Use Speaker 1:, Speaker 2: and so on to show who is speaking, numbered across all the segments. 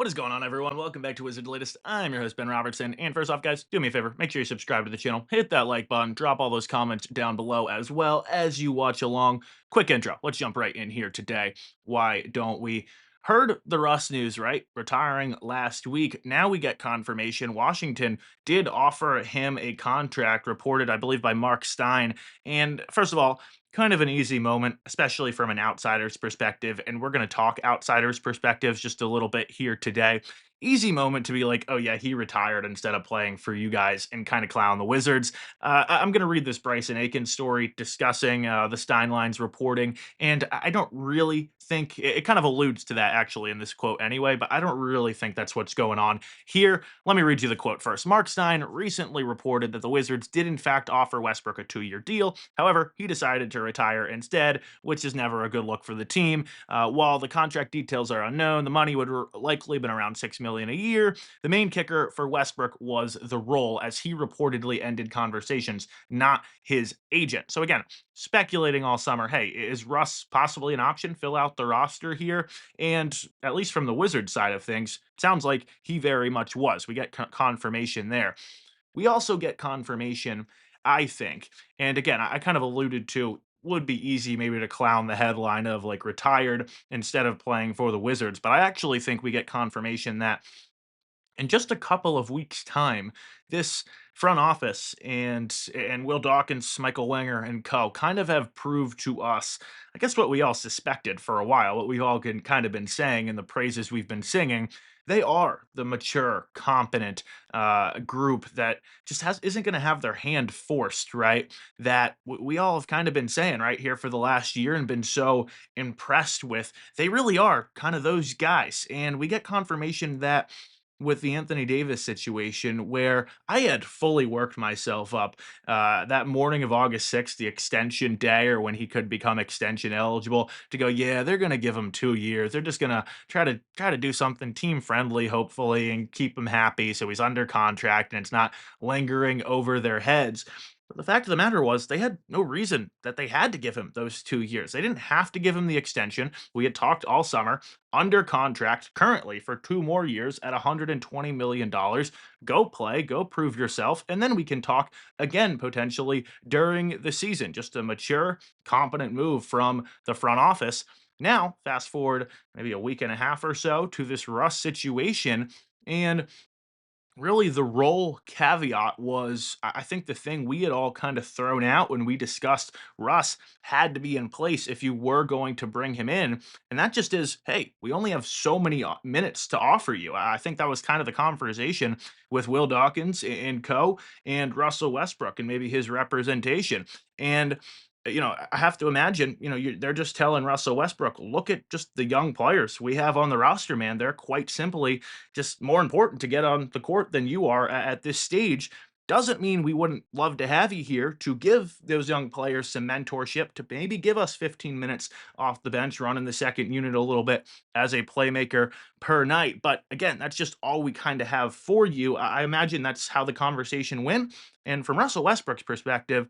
Speaker 1: What is going on, everyone? Welcome back to Wizard Latest. I'm your host, Ben Robertson. And first off, guys, do me a favor. Make sure you subscribe to the channel. Hit that like button. Drop all those comments down below as well as you watch along. Quick intro. Let's jump right in here today. Why don't we? Heard the Russ news, right? Retiring last week. Now we get confirmation. Washington did offer him a contract, reported, I believe, by Mark Stein. And first of all, kind of an easy moment, especially from an outsider's perspective. And we're going to talk outsiders' perspectives just a little bit here today. Easy moment to be like, oh, yeah, he retired instead of playing for you guys and kind of clown the Wizards. I'm going to read this Bryson Aiken story discussing the Steinlines reporting. And I don't really think it kind of alludes to that actually in this quote anyway, but I don't really think that's what's going on here. Let me read you the quote first. Mark Stein recently reported that the Wizards did, in fact, offer Westbrook a 2-year deal. However, he decided to retire instead, which is never a good look for the team. While the contract details are unknown, the money would likely been around $6 million a year. The main kicker for Westbrook was the role, as he reportedly ended conversations, not his agent. So again, speculating all summer, hey, is Russ possibly an option? Fill out the roster here, and at least from the Wizards side of things, sounds like he very much was. We get confirmation there. We also get confirmation, I think, and again, I kind of alluded to would be easy maybe to clown the headline of like retired instead of playing for the Wizards, but I actually think we get confirmation that in just a couple of weeks' time, this front office and Will Dawkins, Michael Wenger, and co. kind of have proved to us, I guess, what we all suspected for a while, what we've all kind of been saying and the praises we've been singing. They are the mature, competent group that just isn't going to have their hand forced, right? That we all have kind of been saying right here for the last year and been so impressed with. They really are kind of those guys, and we get confirmation that with the Anthony Davis situation where I had fully worked myself up that morning of August 6th, the extension day, or when he could become extension eligible, to go, yeah, they're gonna give him 2 years. They're just gonna try to do something team friendly, hopefully, and keep him happy so he's under contract and it's not lingering over their heads. But the fact of the matter was, they had no reason that they had to give him those 2 years. They didn't have to give him the extension. We had talked all summer under contract currently for 2 more years at $120 million. Go play, go prove yourself, and then we can talk again potentially during the season. Just a mature, competent move from the front office. Now, fast forward maybe a week and a half or so to this Russ situation, and really the role caveat was I think the thing we had all kind of thrown out when we discussed Russ had to be in place if you were going to bring him in, and that just is, hey, we only have so many minutes to offer you. I think that was kind of the conversation with Will Dawkins and co and Russell Westbrook and maybe his representation. And I have to imagine, they're just telling Russell Westbrook, look at just the young players we have on the roster, man. They're quite simply just more important to get on the court than you are at this stage. Doesn't mean we wouldn't love to have you here to give those young players some mentorship, to maybe give us 15 minutes off the bench, running the second unit a little bit as a playmaker per night. But again, that's just all we kind of have for you. I imagine that's how the conversation went. And from Russell Westbrook's perspective,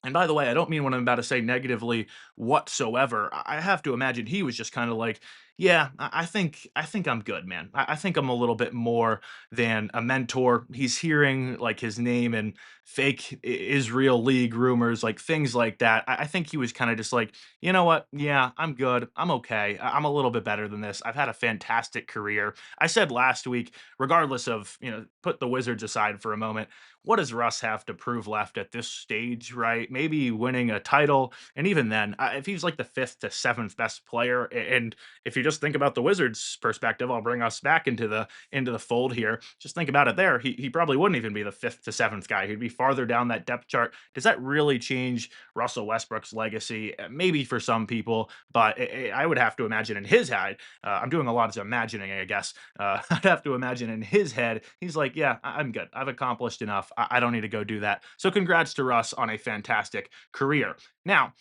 Speaker 1: and by the way, I don't mean what I'm about to say negatively whatsoever. I have to imagine he was just kind of like, yeah, I think I'm good, man. I think I'm a little bit more than a mentor. He's hearing like his name and fake Israel League rumors, like things like that. I think he was kind of just like, you know what? Yeah, I'm good. I'm okay. I'm a little bit better than this. I've had a fantastic career. I said last week, regardless of, put the Wizards aside for a moment, what does Russ have to prove left at this stage, right? Maybe winning a title. And even then, if he's like the fifth to seventh best player, and if you just think about the Wizards' perspective, I'll bring us back into the fold here. Just think about it there. He probably wouldn't even be the fifth to seventh guy. He'd be farther down that depth chart. Does that really change Russell Westbrook's legacy? Maybe for some people, but I would have to imagine in his head, I'm doing a lot of imagining, I guess. I'd have to imagine in his head, he's like, yeah, I'm good. I've accomplished enough. I don't need to go do that. So congrats to Russ on a fantastic career. Now,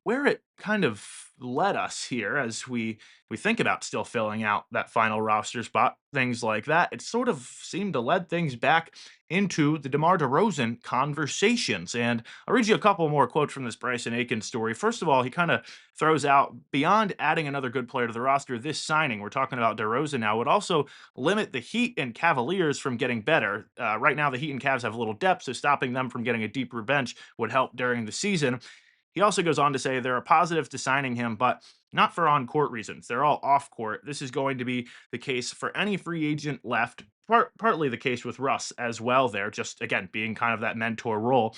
Speaker 1: where it kind of led us here as we think about still filling out that final roster spot, things like that, it sort of seemed to lead things back into the DeMar DeRozan conversations. And I'll read you a couple more quotes from this Bryson Aiken story. First of all, he kind of throws out beyond adding another good player to the roster, this signing, we're talking about DeRozan now, would also limit the Heat and Cavaliers from getting better. Right now, the Heat and Cavs have little depth, so stopping them from getting a deeper bench would help during the season. He also goes on to say there are positives to signing him, but not for on court reasons. They're all off court. This is going to be the case for any free agent left. Partly the case with Russ as well, there, just again, being kind of that mentor role.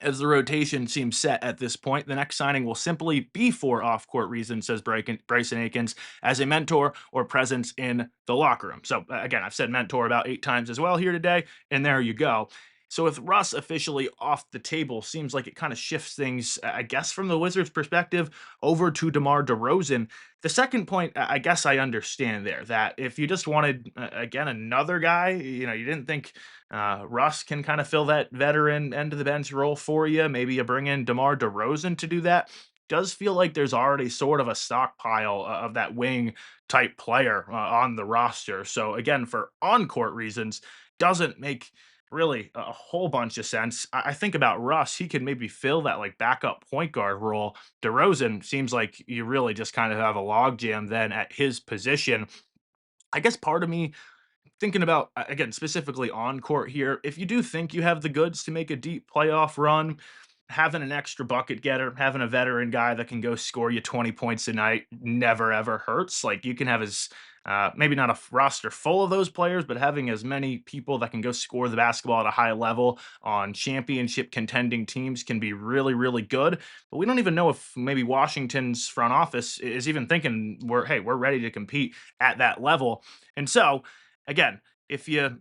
Speaker 1: As the rotation seems set at this point, the next signing will simply be for off court reasons, says Bryson Akins, as a mentor or presence in the locker room. So, again, I've said mentor about 8 times as well here today, and there you go. So, with Russ officially off the table, seems like it kind of shifts things, I guess, from the Wizards' perspective over to DeMar DeRozan. The second point, I guess I understand there that if you just wanted, again, another guy, you didn't think Russ can kind of fill that veteran end of the bench role for you. Maybe you bring in DeMar DeRozan to do that. Does feel like there's already sort of a stockpile of that wing type player on the roster. So again, for on court reasons, doesn't make really a whole bunch of sense. I think about Russ, he could maybe fill that like backup point guard role. DeRozan seems like you really just kind of have a logjam then at his position. I guess part of me thinking about again specifically on court here, if you do think you have the goods to make a deep playoff run, having an extra bucket getter, having a veteran guy that can go score you 20 points a night never ever hurts. Like you can have as maybe not a roster full of those players, but having as many people that can go score the basketball at a high level on championship contending teams can be really, really good. But we don't even know if maybe Washington's front office is even thinking we're ready to compete at that level. And so again, if you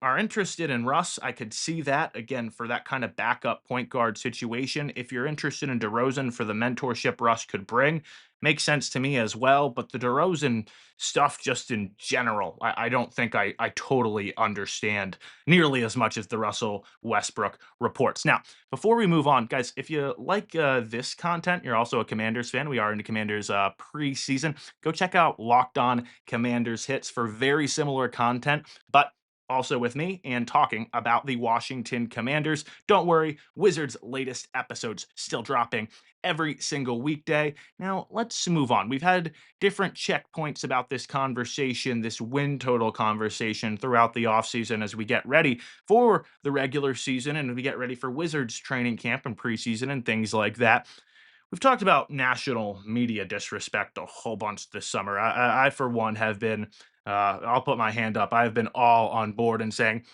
Speaker 1: are interested in Russ, I could see that again for that kind of backup point guard situation. If you're interested in DeRozan for the mentorship Russ could bring, makes sense to me as well. But the DeRozan stuff, just in general, I don't think I totally understand nearly as much as the Russell Westbrook reports. Now, before we move on, guys, if you like this content, you're also a Commanders fan. We are into Commanders preseason. Go check out Locked On Commanders Hits for very similar content, but also with me and talking about the Washington Commanders. Don't worry, Wizards' latest episodes still dropping every single weekday. Now, let's move on. We've had different checkpoints about this conversation, this win total conversation throughout the offseason as we get ready for the regular season and we get ready for Wizards training camp and preseason and things like that. We've talked about national media disrespect a whole bunch this summer. I for one, have been. I'll put my hand up. I've been all on board and saying,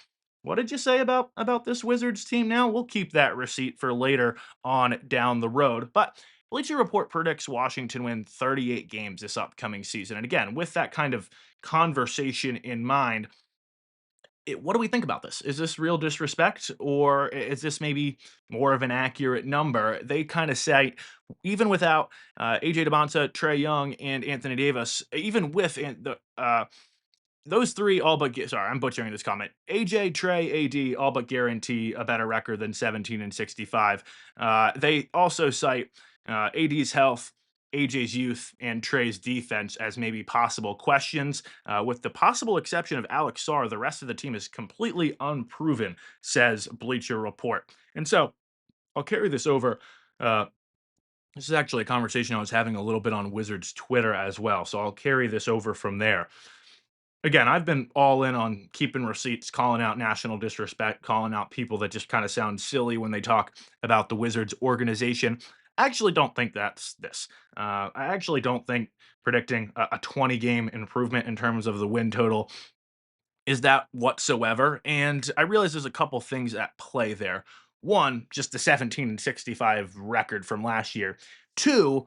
Speaker 1: "What did you say about this Wizards team?" Now we'll keep that receipt for later on down the road. But Bleacher Report predicts Washington win 38 games this upcoming season. And again, with that kind of conversation in mind, what do we think about this? Is this real disrespect or is this maybe more of an accurate number? They kind of say, even without AJ DeBonta, Trey Young, and Anthony Davis, even with those three all but sorry, I'm butchering this comment. AJ, Trey, AD all but guarantee a better record than 17 and 65. They also cite AD's health, AJ's youth, and Trey's defense as maybe possible questions. With the possible exception of Alex Sarr, the rest of the team is completely unproven, says Bleacher Report. And so I'll carry this over. Uh, this is actually a conversation I was having a little bit on Wizards Twitter as well. So I'll carry this over from there. Again, I've been all in on keeping receipts, calling out national disrespect, calling out people that just kind of sound silly when they talk about the Wizards organization. I actually don't think that's this. I actually don't think predicting a 20 game improvement in terms of the win total is that whatsoever. And I realize there's a couple things at play there. One, just the 17 and 65 record from last year. Two,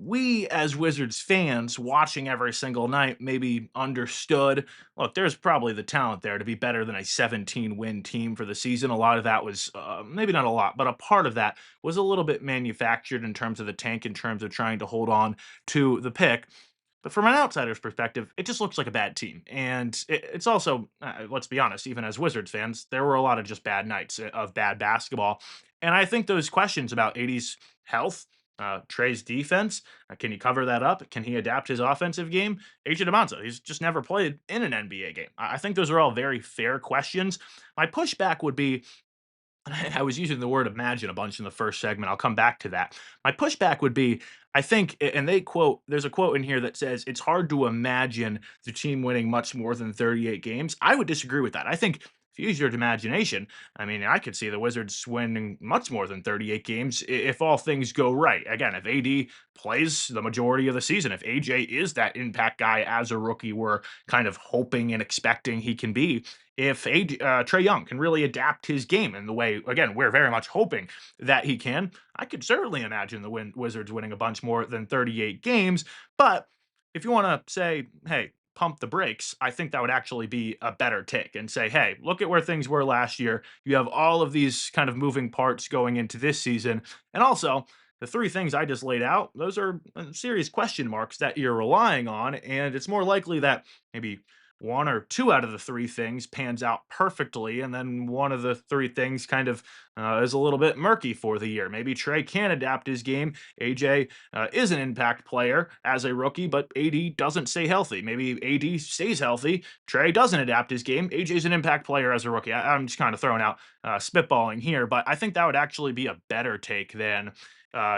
Speaker 1: we as Wizards fans watching every single night maybe understood, look, there's probably the talent there to be better than a 17 win team for the season. A lot of that was, maybe not a lot, but a part of that was a little bit manufactured in terms of the tank, in terms of trying to hold on to the pick. But from an outsider's perspective, it just looks like a bad team. And it's also, let's be honest, even as Wizards fans, there were a lot of just bad nights of bad basketball. And I think those questions about AD's health, Trey's defense, can he cover that up? Can he adapt his offensive game? AJ DeMonza, he's just never played in an NBA game. I think those are all very fair questions. My pushback would be, I was using the word imagine a bunch in the first segment. I'll come back to that. My pushback would be, I think, and they quote, there's a quote in here that says, it's hard to imagine the team winning much more than 38 games. I would disagree with that. I think if you use your imagination, I mean, I could see the Wizards winning much more than 38 games if all things go right. Again, if AD plays the majority of the season, if AJ is that impact guy as a rookie, we're kind of hoping and expecting he can be, if Trey Young can really adapt his game in the way, again, we're very much hoping that he can, I could certainly imagine the Wizards winning a bunch more than 38 games. But if you want to say, hey, pump the brakes, I think that would actually be a better take and say, hey, look at where things were last year. You have all of these kind of moving parts going into this season. And also, the three things I just laid out, those are serious question marks that you're relying on. And it's more likely that maybe one or two out of the three things pans out perfectly, and then one of the three things kind of is a little bit murky for the year. Maybe Trey can adapt his game. AJ is an impact player as a rookie, but AD doesn't stay healthy. Maybe AD stays healthy. Trey doesn't adapt his game. AJ's an impact player as a rookie. I'm just kind of throwing out spitballing here, but I think that would actually be a better take than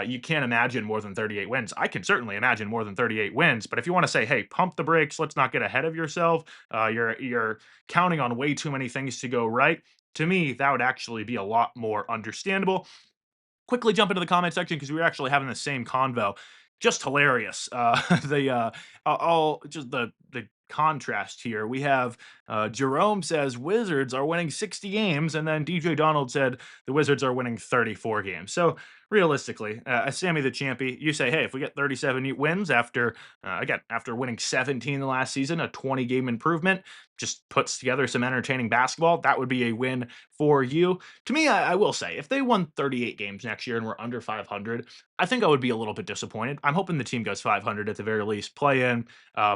Speaker 1: you can't imagine more than 38 wins. I can certainly imagine more than 38 wins, but if you want to say, hey, pump the brakes, let's not get ahead of yourself, you're counting on way too many things to go right. To me, that would actually be a lot more understandable. Quickly jump into the comment section because we were actually having the same convo. Just hilarious. The all just the contrast here. We have Jerome says Wizards are winning 60 games, and then DJ Donald said the Wizards are winning 34 games. So realistically, as Sammy the Champy, you say, hey, if we get 37 wins after again after winning 17 the last season, a 20 game improvement, just puts together some entertaining basketball. That would be a win for you. To me, I will say, if they won 38 games next year and we're under 500, I think I would be a little bit disappointed. I'm hoping the team goes 500 at the very least, play in,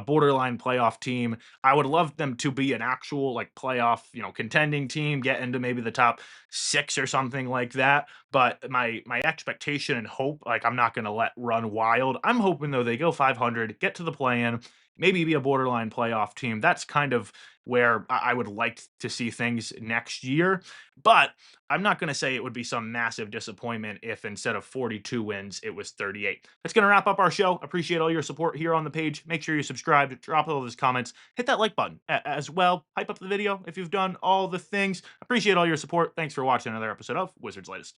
Speaker 1: borderline playoff team. I would love them to be an actual like playoff, contending team, get into maybe the top six or something like that. But my expectation and hope, like I'm not going to let run wild. I'm hoping though they go 500, get to the play in, maybe be a borderline playoff team. That's kind of where I would like to see things next year. But I'm not going to say it would be some massive disappointment if instead of 42 wins, it was 38. That's going to wrap up our show. Appreciate all your support here on the page. Make sure you subscribe, drop all those comments, hit that like button as well. Hype up the video if you've done all the things. Appreciate all your support. Thanks for watching another episode of Wizards Latest.